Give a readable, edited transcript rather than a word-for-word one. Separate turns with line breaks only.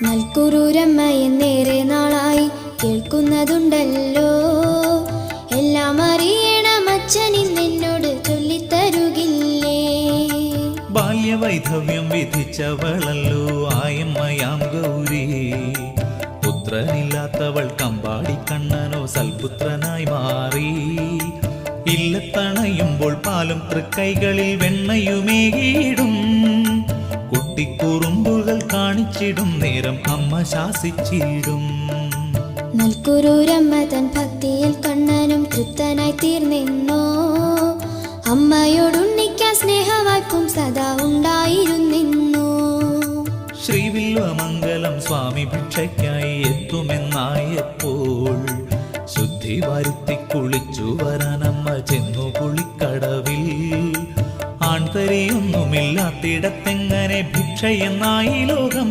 നൽക്കുരൂരമ്മ എന്നേറെ നാളായി കേൾക്കുന്നതുണ്ടല്ലോ. എല്ലാം അറിയണം അച്ഛനിന്നോട് ചൊല്ലിത്തരുകില്ലേ.
ബാല്യവൈധവ്യം വിധിച്ചവളല്ലോ ആയമ്മയാം ഗൗരി. പുത്രനില്ലാത്തവൾ കമ്പാടി കണ്ണനോ സൽപുത്രനായി മാറി. ഇല്ലത്തണയുമ്പോൾ പാലും തൃക്കൈകളിൽ വെണ്ണയുമേകിടും. കുട്ടിക്കുറുമ്പുകൾ കാണിച്ചിടും നേരം അമ്മ ശാസിച്ചിടും.
നൽക്കുരൂരമ്മ തൻ ഭക്തിയിൽ കണ്ണനും തൃപ്തനായി തീർന്നെന്നോ. അമ്മയോടുണ്ണിക്കാൻ സ്നേഹവായ്പും സദാ ഉണ്ടായിരുന്നെന്നു.
ശ്രീവില്വമംഗലം സ്വാമി ഭിക്ഷയ്ക്കായി എത്തുമെന്നായപ്പോൾ ശുദ്ധി വരുത്തി കുളിച്ചു വരാനമ്മ ചെന്നു കുളിക്കടവിൽ. ആൺതരിയൊന്നുമില്ലാത്തിടത്തെങ്ങനെ ഭിക്ഷയെന്നായി ലോകം.